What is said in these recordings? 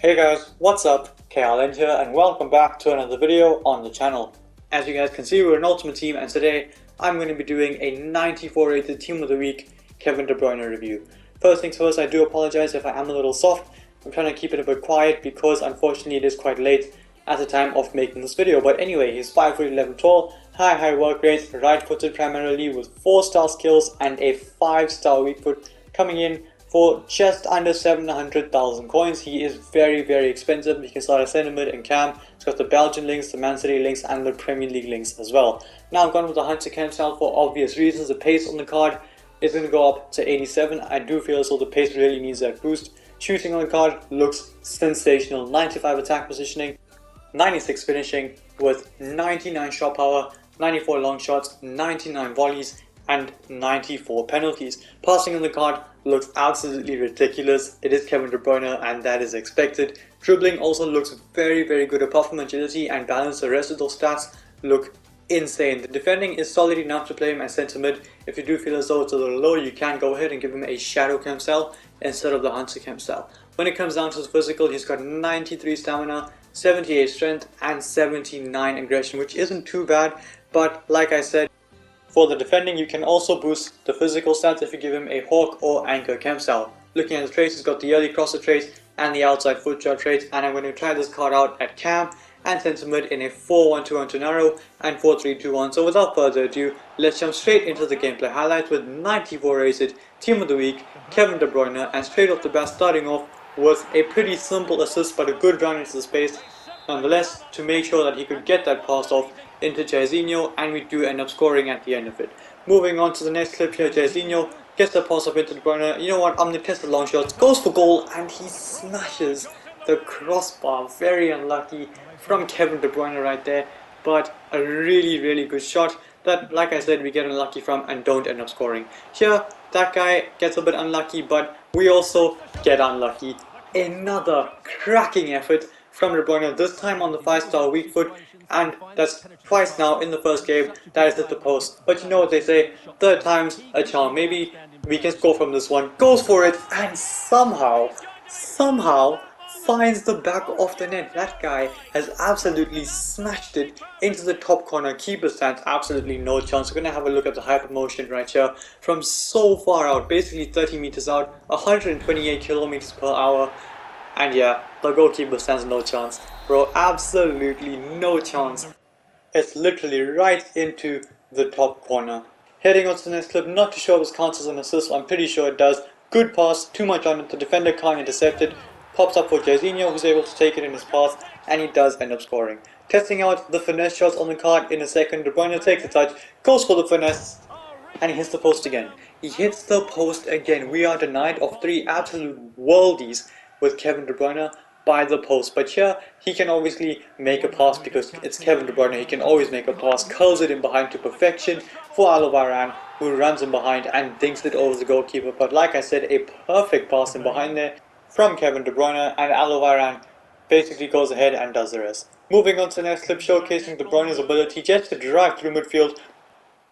Hey guys, what's up? KLN here and welcome back to another video on the channel. As you guys can see, we're an Ultimate Team and today I'm going to be doing a 94 rated Team of the Week Kevin De Bruyne review. First things first, I do apologize if I am a little soft. I'm trying to keep it a bit quiet because unfortunately it is quite late at the time of making this video. But anyway, he's 5 foot 11 tall, high work rate, right footed primarily with 4-star skills and a 5-star weak foot, coming in for just under 700,000 coins. He is very expensive. You can start at centre mid and cam. He's got the Belgian links, the Man City links and the Premier League links as well. Now I've gone with the Hunter cam style for obvious reasons. The pace on the card is going to go up to 87. I do feel as though the pace really needs that boost. Shooting on the card looks sensational. 95 attack positioning, 96 finishing with 99 shot power, 94 long shots, 99 volleys and 94 penalties. Passing on the card looks absolutely ridiculous. It is Kevin De Bruyne and that is expected. Dribbling also looks very good. Apart from agility and balance, the rest of those stats look insane. The defending is solid enough to play him as centre mid. If you do feel as though it's a little low, you can go ahead and give him a shadow cam style instead of the Hunter cam style. When it comes down to his physical, he's got 93 stamina, 78 strength and 79 aggression, which isn't too bad. But like I said, for the defending, you can also boost the physical stats if you give him a hawk or anchor cam style. Looking at the traits, he's got the early crosser trait and the outside foot shot trait, and I'm going to try this card out at cam and centre mid in a 4-1-2-1 narrow and 4-3-2-1. So without further ado, let's jump straight into the gameplay highlights with 94 rated Team of the Week Kevin De Bruyne, and straight off the bat starting off with a pretty simple assist but a good run into the space nonetheless to make sure that he could get that pass off into Jairzinho, and we do end up scoring at the end of it. Moving on to the next clip here, Jairzinho gets the pass off into De Bruyne. You know what, I'm going to test the long shots, goes for goal and he smashes the crossbar. Very unlucky from Kevin De Bruyne right there, but a really good shot that, like I said, we get unlucky from and don't end up scoring. Here, that guy gets a bit unlucky, but we also get unlucky. Another cracking effort from De Bruyne, this time on the 5-star weak foot, and that's twice now in the first game that has hit the post. But you know what they say, third time's a charm. Maybe we can score from this one. Goes for it and somehow finds the back of the net. That guy has absolutely smashed it into the top corner. Keeper stands absolutely no chance. We're going to have a look at the hyper motion right here from so far out, basically 30 meters out, 128 kilometers per hour. And yeah, the goalkeeper stands no chance. Bro, absolutely no chance. It's literally right into the top corner. Heading on to the next clip, not too sure if this counts as an assist, I'm pretty sure it does. Good pass, too much on it, the defender can't intercept it. Pops up for Jairzinho, who's able to take it in his path, and he does end up scoring. Testing out the finesse shots on the card in a second, De Bruyne takes a touch, goes for the finesse, and he hits the post again. He hits the post again. We are denied of 3 absolute worldies with Kevin De Bruyne by the post. But here, he can obviously make a pass because it's Kevin De Bruyne. He can always make a pass, curls it in behind to perfection for Varane, who runs in behind and dinks it over the goalkeeper. But like I said, a perfect pass in behind there from Kevin De Bruyne, and Varane basically goes ahead and does the rest. Moving on to the next clip, showcasing De Bruyne's ability just to drive through midfield,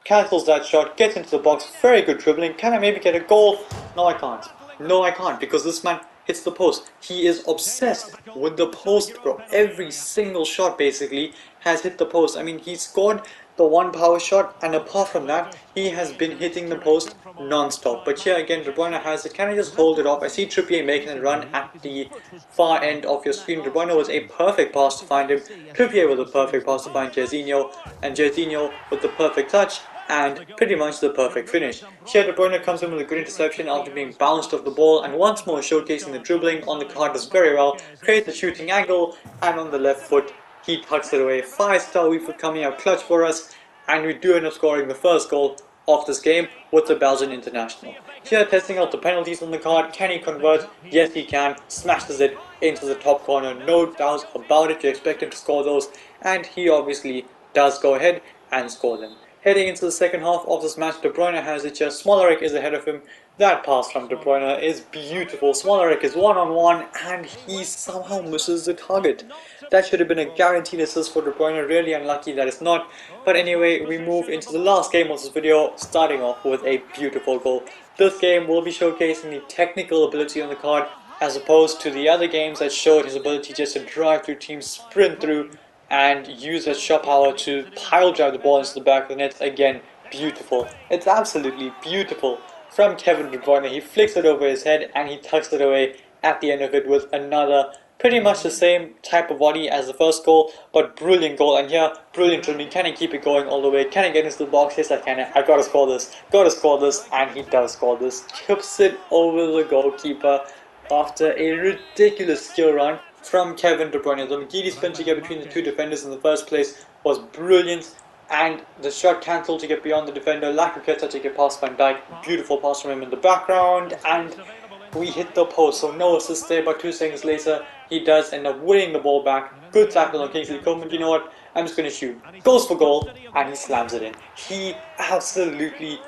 cancels that shot, gets into the box, very good dribbling. Can I maybe get a goal? No, I can't. No, I can't, because this man hits the post. He is obsessed with the post, bro. Every single shot basically has hit the post. I mean, he scored the one power shot, and apart from that, he has been hitting the post non-stop. But here again, De Bruyne has it. Can I just hold it off? I see Trippier making a run at the far end of your screen. De Bruyne was a perfect pass to find him. Trippier with a perfect pass to find Jairzinho, and Jairzinho with the perfect touch and pretty much the perfect finish. Here De Bruyne comes in with a good interception after being bounced off the ball, and once more showcasing the dribbling on the card does very well, creates a shooting angle, and on the left foot he tucks it away. 5-star weak foot coming out clutch for us, and we do end up scoring the first goal of this game with the Belgian international. Here testing out the penalties on the card. Can he convert? Yes he can. Smashes it into the top corner, no doubt about it. You expect him to score those, and he obviously does go ahead and score them. Heading into the second half of this match, De Bruyne has it just. Smolarek is ahead of him. That pass from De Bruyne is beautiful. Smolarek is one-on-one and he somehow misses the target. That should have been a guaranteed assist for De Bruyne. Really unlucky that it's not. But anyway, we move into the last game of this video, starting off with a beautiful goal. This game will be showcasing the technical ability on the card as opposed to the other games that showed his ability just to drive through teams, sprint through, and use his shot power to pile drive the ball into the back of the net. Again, beautiful. It's absolutely beautiful. From Kevin De Bruyne, he flicks it over his head and he tucks it away at the end of it with another pretty much the same type of volley as the first goal, but brilliant goal. And here, brilliant dribbling. Can he keep it going all the way? Can he get into the box? Yes, I can. I gotta score this. Gotta score this. And he does score this. Chips it over the goalkeeper after a ridiculous skill run from Kevin De Bruyne. The McGeady spin to get between the two defenders in the first place was brilliant. And the shot cancelled to get beyond the defender. Lacazette to get past Van Dijk. Beautiful pass from him in the background. And we hit the post. So no assist there, but 2 seconds later, he does end up winning the ball back. Good tackle on Kingsley Coman. You know what? I'm just going to shoot. Goes for goal, and he slams it in. He absolutely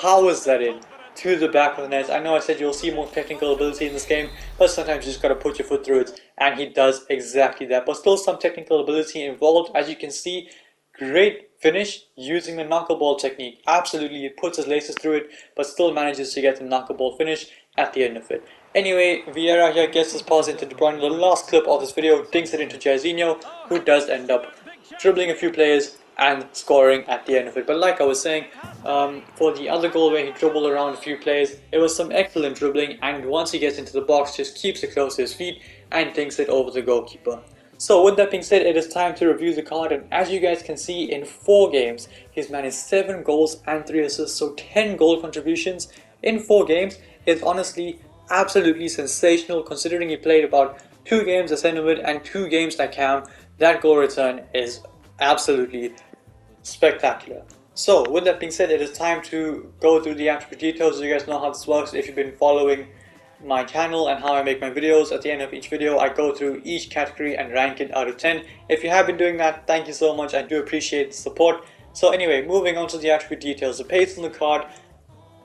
powers that in to the back of the net. I know I said you'll see more technical ability in this game, but sometimes you just got to put your foot through it, and he does exactly that. But still some technical ability involved. As you can see, great finish using the knuckleball technique. Absolutely, it puts his laces through it, but still manages to get the knuckleball finish at the end of it. Anyway, Vieira here gets his pass into De Bruyne. The last clip of this video dinks it into Jairzinho, who does end up dribbling a few players and scoring at the end of it. But like I was saying, for the other goal where he dribbled around a few players, it was some excellent dribbling, and once he gets into the box, just keeps it close to his feet and dinks it over the goalkeeper. So with that being said, it is time to review the card, and as you guys can see, in 4 games, he's managed 7 goals and 3 assists, so 10 goal contributions in 4 games is honestly absolutely sensational, considering he played about 2 games as centre mid and 2 games like Cam. That goal return is absolutely spectacular. So with that being said, it is time to go through the attribute details. You guys know how this works if you've been following my channel and how I make my videos. At the end of each video, I go through each category and rank it out of 10. If you have been doing that, thank you so much. I do appreciate the support. So anyway, moving on to the attribute details. The pace on the card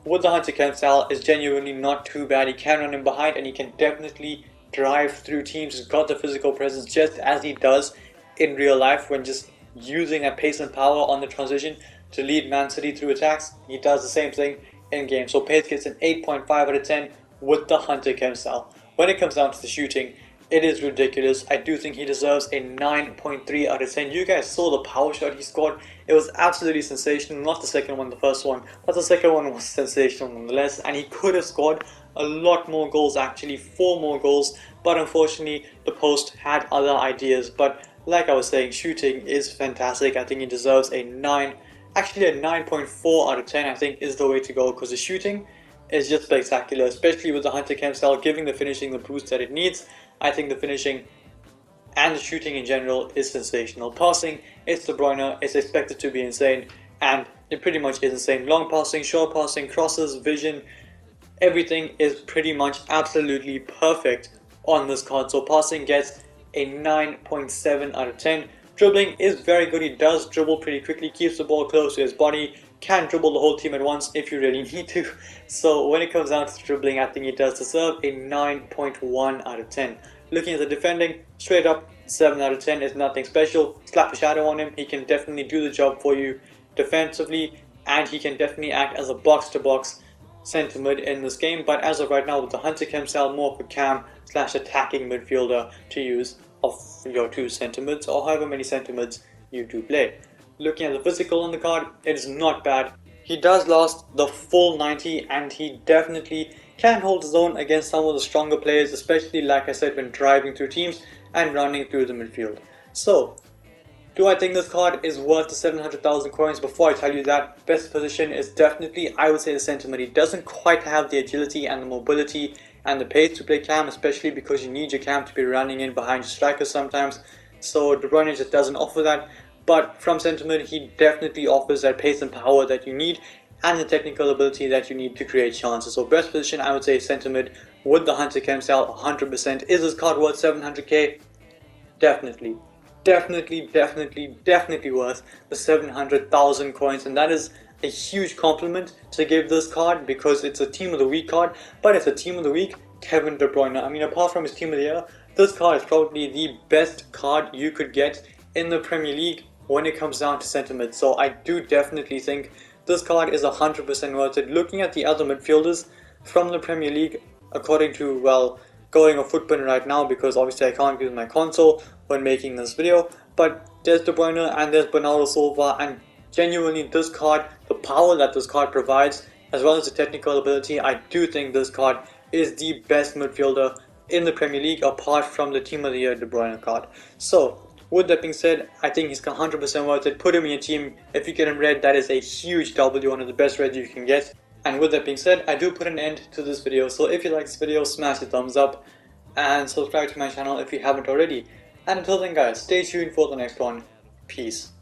with the Hunter Kemp style is genuinely not too bad. He can run in behind and he can definitely drive through teams. He's got the physical presence just as he does in real life when just using that pace and power on the transition to lead Man City through attacks. He does the same thing in game. So pace gets an 8.5 out of 10 with the Hunter Kemp style. When it comes down to the shooting, it is ridiculous. I do think he deserves a 9.3 out of 10. You guys saw the power shot he scored. It was absolutely sensational. Not the second one, the first one, but the second one was sensational nonetheless. And he could have scored a lot more goals, actually 4 more goals. But unfortunately, the post had other ideas. But like I was saying, shooting is fantastic. I think he deserves a 9. Actually, a 9.4 out of 10 I think is the way to go, because the shooting is just spectacular, especially with the Hunter Kemp style, giving the finishing the boost that it needs. I think the finishing and the shooting in general is sensational. Passing, it's De Bruyne, it's expected to be insane, and it pretty much is insane. Long passing, short passing, crosses, vision, everything is pretty much absolutely perfect on this card. So passing gets a 9.7 out of 10. Dribbling is very good. He does dribble pretty quickly, keeps the ball close to his body, can dribble the whole team at once if you really need to. So when it comes down to dribbling, I think he does deserve a 9.1 out of 10. Looking at the defending, straight up 7 out of 10 is nothing special. Slap a shadow on him, he can definitely do the job for you defensively, and he can definitely act as a box-to-box centre mid in this game. But as of right now, with the Hunter Kemp style, more of a cam / attacking midfielder to use of your 2 centre mids, or however many centre mids you do play. Looking at the physical on the card, it is not bad. He does last the full 90, and he definitely can hold his own against some of the stronger players, especially like I said when driving through teams and running through the midfield. So, do I think this card is worth the 700,000 coins? Before I tell you that, best position is definitely, I would say, the centre mid. He doesn't quite have the agility and the mobility and the pace to play cam, especially because you need your cam to be running in behind your strikers sometimes. So De Bruyne just doesn't offer that. But from centre mid, he definitely offers that pace and power that you need, and the technical ability that you need to create chances. So best position, I would say centre mid with the Hunter Kemp style, 100%. Is this card worth 700k? Definitely. Definitely worth the 700,000 coins, and that is a huge compliment to give this card, because it's a team of the week card, but it's a team of the week Kevin De Bruyne. I mean, apart from his team of the year, this card is probably the best card you could get in the Premier League when it comes down to centre mid. So I do definitely think this card is 100% worth it. Looking at the other midfielders from the Premier League, according to, well, going a footprint right now because obviously I can't use my console when making this video. But there's De Bruyne and there's Bernardo Silva, and genuinely this card, the power that this card provides, as well as the technical ability, I do think this card is the best midfielder in the Premier League apart from the Team of the Year De Bruyne card. So with that being said, I think he's 100% worth it. Put him in your team. If you get him red, that is a huge W, one of the best reds you can get. And with that being said, I do put an end to this video. So if you like this video, smash the thumbs up and subscribe to my channel if you haven't already. And until then guys, stay tuned for the next one. Peace.